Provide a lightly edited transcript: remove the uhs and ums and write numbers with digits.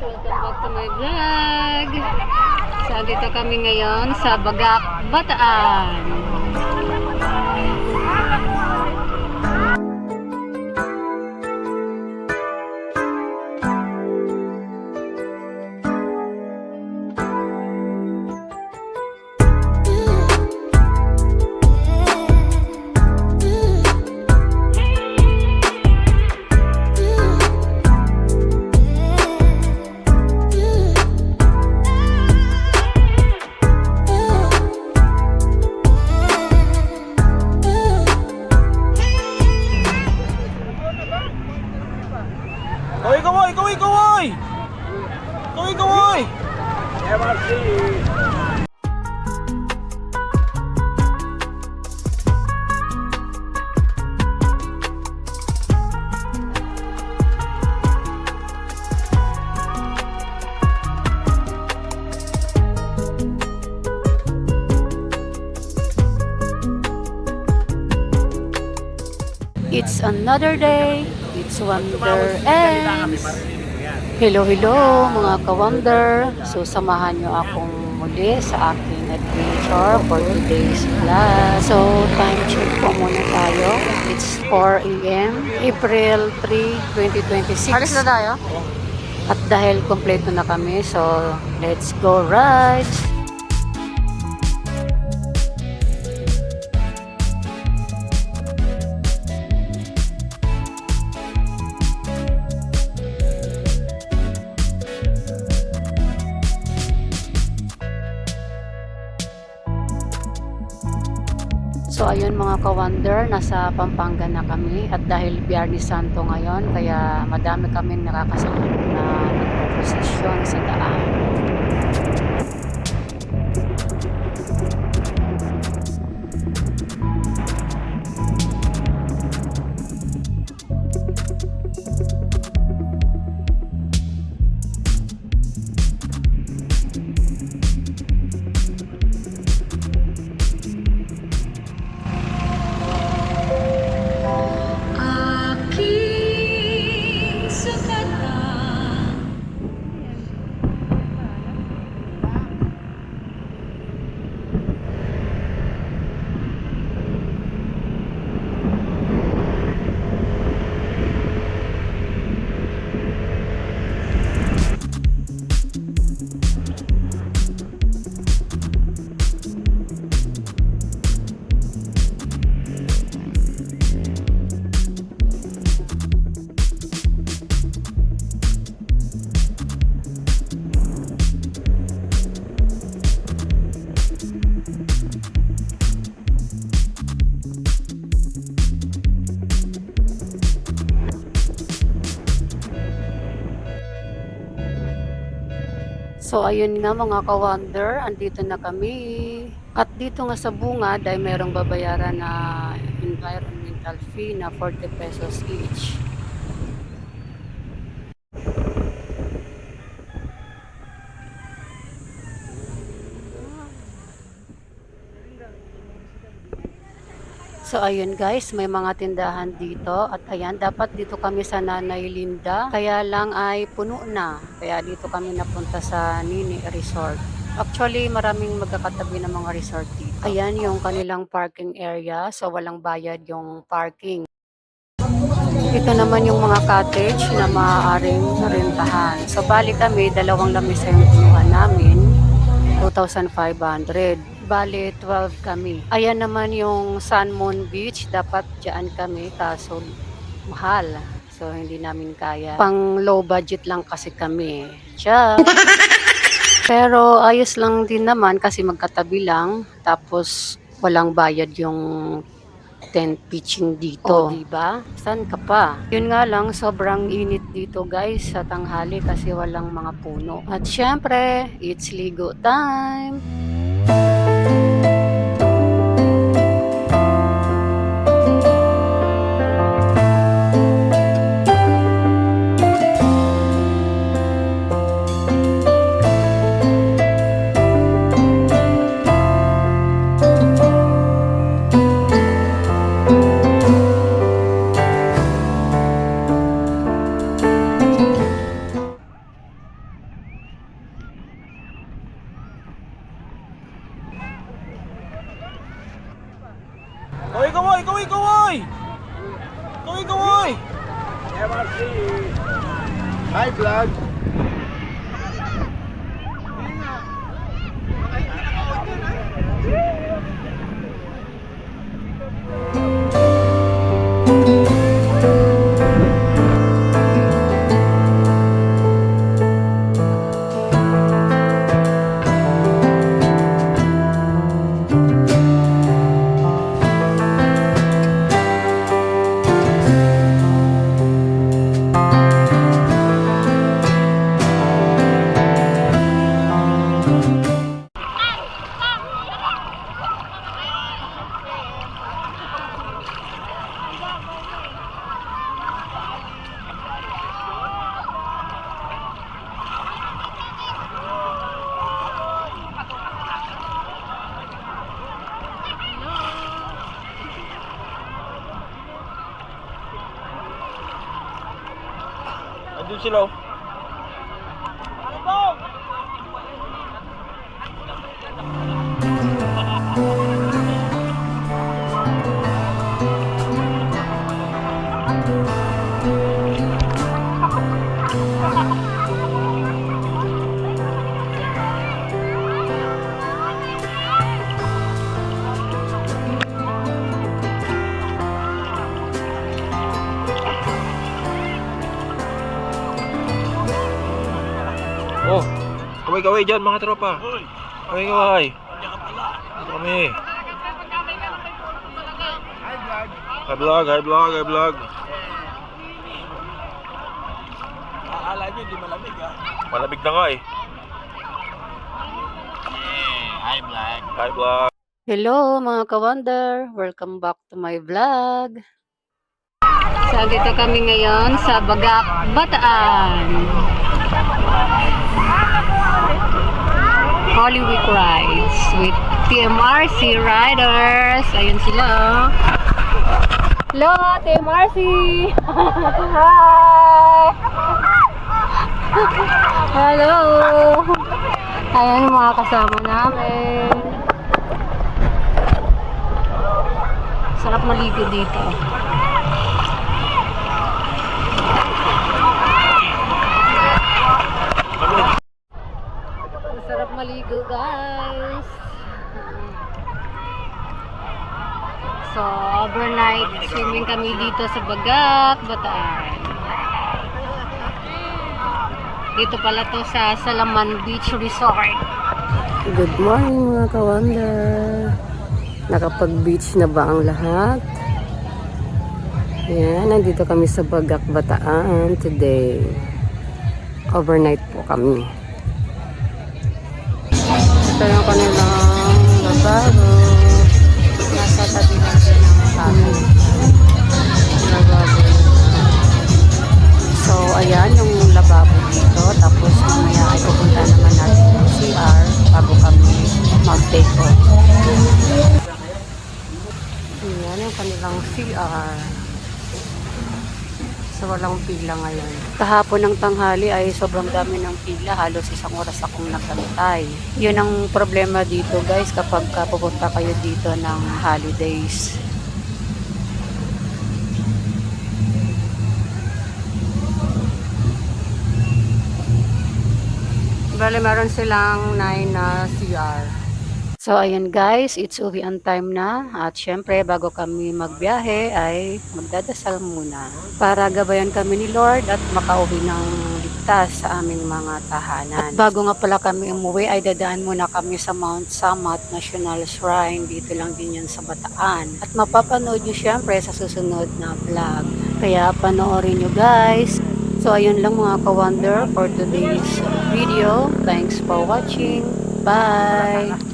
Welcome back to my vlog. So, dito kami ngayon sa Bagak, Bataan. Kaway, kaway, kaway, kaway! Kaway, kaway! It's another day. It's Wonder Ends. Hello, hello mga ka-Wonder. So, samahan nyo akong muli sa aking adventure for today's vlog. So, time check po muna tayo. It's 4 a.m. April 3, 2026. Alis na tayo? At dahil kompleto na kami, so let's go ride! So ayun mga ka-Wonder, nasa Pampanga na kami at dahil Biyernes Santo ngayon, kaya madami kaming nakakasalubong na nagpo-prosesyon sa daan. So ayun nga mga ka-Wonder, andito na kami. At dito nga sa bungad ay merong babayaran na environmental fee na 40 pesos each. So ayun guys, may mga tindahan dito at ayan, dapat dito kami sa Nanay Linda, kaya lang ay puno na. Kaya dito kami napunta sa Nini Resort. Actually, maraming magkakatabi ng mga resort dito. Ayan yung kanilang parking area, so walang bayad yung parking. Ito naman yung mga cottage na maaaring rentahan. So bali kami, dalawang lamesa yung kinuha namin, 2,500. Bali, 12 kami. Ayan naman yung Sun Moon Beach. Dapat dyan kami, kaso mahal. So, hindi namin kaya. Pang low budget lang kasi kami. Tiyan! Pero, ayos lang din naman kasi magkatabi lang. Tapos, walang bayad yung tent pitching dito. O, diba? Saan ka pa? Yun nga lang, sobrang init dito guys sa tanghali kasi walang mga puno. At syempre, it's ligo time! Kaway, kaway! Kaway, kaway! Hi, vlog. Andun sila oh. Oh, kaway-kaway dyan mga tropa. Kaway-kaway. Dito kami. Hi vlog, hi vlog, hi vlog. Akala nyo di malamig ha? Malamig na nga eh. Hi, vlog. Hi vlog. Hello mga ka-wonder! Welcome back to my vlog. So dito kami ngayon sa Bagak, Bataan. Holy Week Rides with TMRC Riders. Ayun sila oh. Hello TMRC! Hi! Hello! Ayan yung mga kasama namin. Sarap maligo dito. Sarap maligo guys. So overnight swimming kami dito sa Bagak, Bataan. Dito pala to sa Salaman Beach Resort. Good morning mga ka-wonder. Nakapag-beach na ba ang lahat? Yan, nandito kami sa Bagak, Bataan today. Overnight po kami. Ito yung kanilang lababo. Nasa tabi lang siya ng amin. Lababo. So, ayan yung lababo dito. Tapos, mamaya ay pupunta naman natin yung CR bago kami mag-take off. Ayan yung kanilang CR. So, walang pila ngayon. Kahapon ng tanghali ay sobrang dami ng pila. Halos isang oras akong nakantay. Yun ang problema dito guys kapag pupunta kayo dito ng holidays. Bale, meron silang 9 na CR. So, ayan guys, it's uwian time na. At syempre, bago kami magbiyahe ay magdadasal muna. Para gabayan kami ni Lord at makauwi ng ligtas sa aming mga tahanan. At bago nga pala kami umuwi ay dadaan muna kami sa Mount Samat National Shrine. Dito lang din yan sa Bataan. At mapapanood nyo syempre sa susunod na vlog. Kaya panoorin nyo guys. So, ayun lang mga ka-wonder for today's video. Thanks for watching. Bye!